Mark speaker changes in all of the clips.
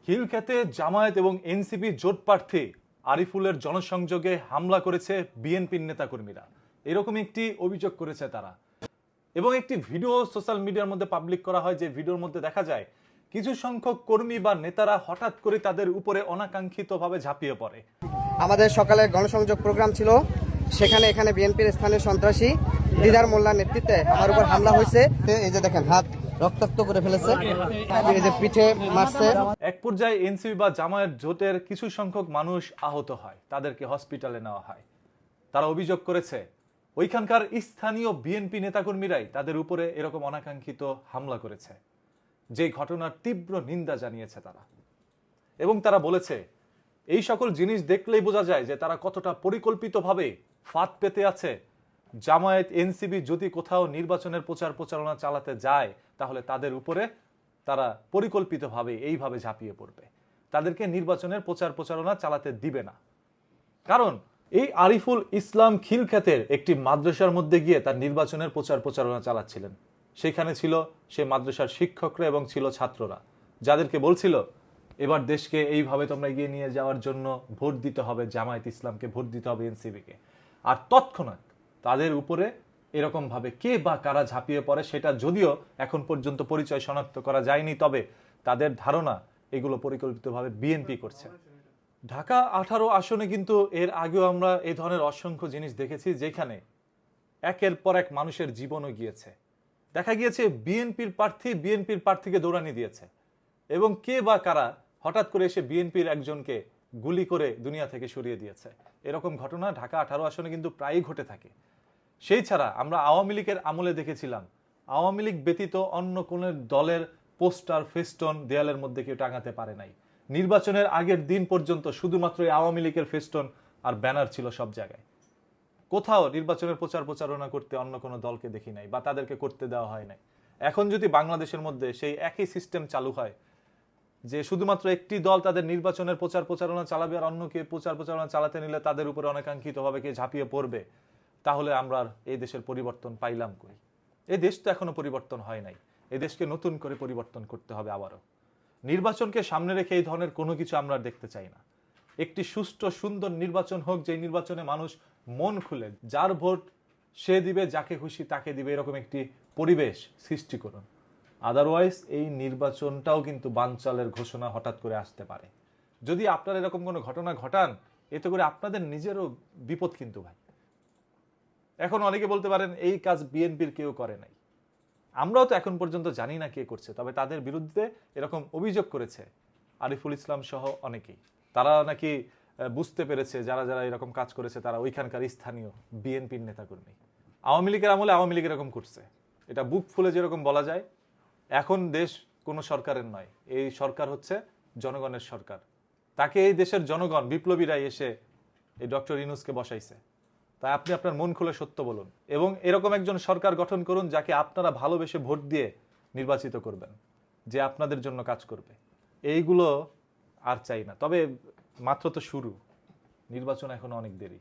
Speaker 1: খিলক্ষেতে জামায়াত এবং এনসিপি জোট প্রার্থী আরিফুলের জনসংযোগে হামলা করেছে বিএনপির নেতাকর্মীরা, এরকম একটি অভিযোগ করেছে তারা। এবং একটি ভিডিও সোশ্যাল মিডিয়ার মধ্যে পাবলিক করা হয়, যে ভিডিওর মধ্যে দেখা যায় কিছু সংখ্যক কর্মী বা নেতারা হঠাৎ করে তাদের উপরে অনাকাঙ্ক্ষিতভাবে ঝাঁপিয়ে পড়ে।
Speaker 2: আমাদের সকালে গণসংযোগ প্রোগ্রাম ছিল, সেখানে এখানে বিএনপির স্থানীয় সন্ত্রাসী দিদার মোল্লার নেতৃত্বে আমার উপর হামলা হয়েছে। এই যে দেখেন, হাত রক্তাক্ত করে ফেলেছে, এই যে পিঠে মারছে।
Speaker 1: এক পর্যায়ে এনসিপি বা জামায়াত জোটের কিছু সংখ্যক মানুষ আহত হয়, তাদেরকে হসপিটালে নেওয়া হয়। তারা অভিযোগ করেছে ওইখানকার স্থানীয় বিএনপি নেতাকর্মীরাই তাদের উপরে এরকম অনাকাঙ্ক্ষিত হামলা করেছে, যে ঘটনার তীব্র নিন্দা জানিয়েছে তারা। এবং তারা বলেছে এই সকল জিনিস দেখলেই বোঝা যায় যে তারা কতটা পরিকল্পিতভাবে ফাঁদ পেতে আছে। জামায়াত এনসিপি যদি কোথাও নির্বাচনের প্রচার প্রচারণা চালাতে যায়, তাহলে তাদের উপরে তারা পরিকল্পিতভাবে এইভাবে ঝাঁপিয়ে পড়বে, তাদেরকে নির্বাচনের প্রচার প্রচারণা চালাতে দিবে না। কারণ এই আরিফুল ইসলাম খিলক্ষেতের একটি মাদ্রাসার মধ্যে গিয়ে তার নির্বাচনের প্রচার প্রচারণা চালাচ্ছিলেন। সেখানে ছিল সে মাদ্রাসার শিক্ষকরা এবং ছিল ছাত্ররা, যাদেরকে বলছিল এবার দেশকে এইভাবে তোমরা এগিয়ে নিয়ে যাওয়ার জন্য ভোট দিতে হবে জামায়াত ইসলামকে, ভোট দিতে হবে এনসিপিকে। আর তৎক্ষণাৎ তাদের উপরে এরকম ভাবে কে বা কারা ঝাঁপিয়ে পড়ে, সেটা যদিও এখন পর্যন্ত পরিচয় শনাক্ত করা যায়নি, তবে তাদের ধারণা এগুলো পরিকল্পিতভাবে বিএনপি করছে। ঢাকা 18 আসনে কিন্তু এর আগেও আমরা এই ধরনের অসংখ্য জিনিস দেখেছি, যেখানে একের পর এক মানুষের জীবনও গিয়েছে। দেখা গিয়েছে বিএনপির প্রার্থীকে দৌড়ানি দিয়েছে, এবং কে বা কারা হঠাৎ করে এসে বিএনপির একজনকে গুলি করে দুনিয়া থেকে সরিয়ে দিয়েছে। এরকম ঘটনা ঢাকা 18 আসনে কিন্তু প্রায়ই ঘটে থাকে। সেই ছাড়া আমরা আওয়ামী লীগের আমলে দেখেছিলাম, আওয়ামী লীগ ব্যতীত অন্য কোন দলের পোস্টার ফেস্টন দেয়ালের মধ্যে কেউ টাঙাতে পারে নাই। নির্বাচনের আগের দিন পর্যন্ত শুধুমাত্র আওয়ামী লীগের ফেস্টন আর ব্যানার ছিল সব জায়গায়। কোথাও নির্বাচনের প্রচার প্রচারণা করতে অন্য কোনো দলকে দেখি নাই, বা তাদেরকে করতে দেওয়া হয় নাই। এখন যদি বাংলাদেশের মধ্যে সেই একই সিস্টেম চালু হয়, যে শুধুমাত্র একটি দল তাদের নির্বাচনের প্রচার প্রচারণা চালাবে আর অন্যকে প্রচার প্রচারণা চালাতে নিলে তাদের উপরে অনাকাঙ্ক্ষিতভাবে কে ঝাঁপিয়ে পড়বে, তাহলে আমরা এই দেশের পরিবর্তন পাইলাম কই? এই দেশ তো এখনো পরিবর্তন হয় নাই। এই দেশকে নতুন করে পরিবর্তন করতে হবে আবারও। নির্বাচনকে সামনে রেখে এই ধরনের কোনো কিছু আমরা দেখতে চাই না। একটি সুষ্ঠু সুন্দর নির্বাচন হোক, যে নির্বাচনে মানুষ মন খুলে যার ভোট সে দিবে, যাকে খুশি তাকে দিবে, এরকম একটি পরিবেশ সৃষ্টি করুন। আদারওয়াইজ এই নির্বাচনটাও কিন্তু বানচালের ঘোষণা হঠাৎ করে আসতে পারে। যদি আপনারা এরকম কোনো ঘটনা ঘটান, এতে করে আপনাদের নিজেরও বিপদ কিন্তু ভাই। এখন অনেকে বলতে পারেন এই কাজ বিএনপির কেউ করে নাই। আমরাও তো এখন পর্যন্ত জানি না কে করছে, তবে তাদের বিরুদ্ধে এরকম অভিযোগ করেছে আরিফুল ইসলাম সহ অনেকেই। তারা নাকি বুঝতে পেরেছে যারা যারা এরকম কাজ করেছে তারা ওইখানকার স্থানীয় বিএনপির নেতাকর্মী। আওয়ামী লীগের আমলে আওয়ামী লীগ এরকম করছে, এটা বুক ফুলে যেরকম বলা যায়। এখন দেশ কোনো সরকারের নয়, এই সরকার হচ্ছে জনগণের সরকার। তাকে এই দেশের জনগণ বিপ্লবীরাই এসে এই ডক্টর ইউনূসকে বসাইছে। তাই আপনি আপনার মন খুলে সত্য বলুন, এবং এরকম একজন সরকার গঠন করুন যাকে আপনারা ভালোবেসে ভোট দিয়ে নির্বাচিত করবেন, যে আপনাদের জন্য কাজ করবে। এইগুলো আর চাই না। তবে মাত্র তো শুরু, নির্বাচন এখনো অনেক দেরি।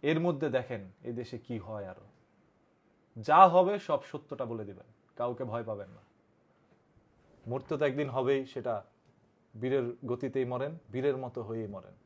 Speaker 1: এর মধ্যে দেখেন এই দেশে কি হয়, আরো যা হবে সব সত্যটা বলে দিবেন, কাউকে ভয় পাবেন না। মরতে তো একদিন হবেই, সেটা বীরের গতিতেই মরেন, বীরের মতো হয়েই মরেন।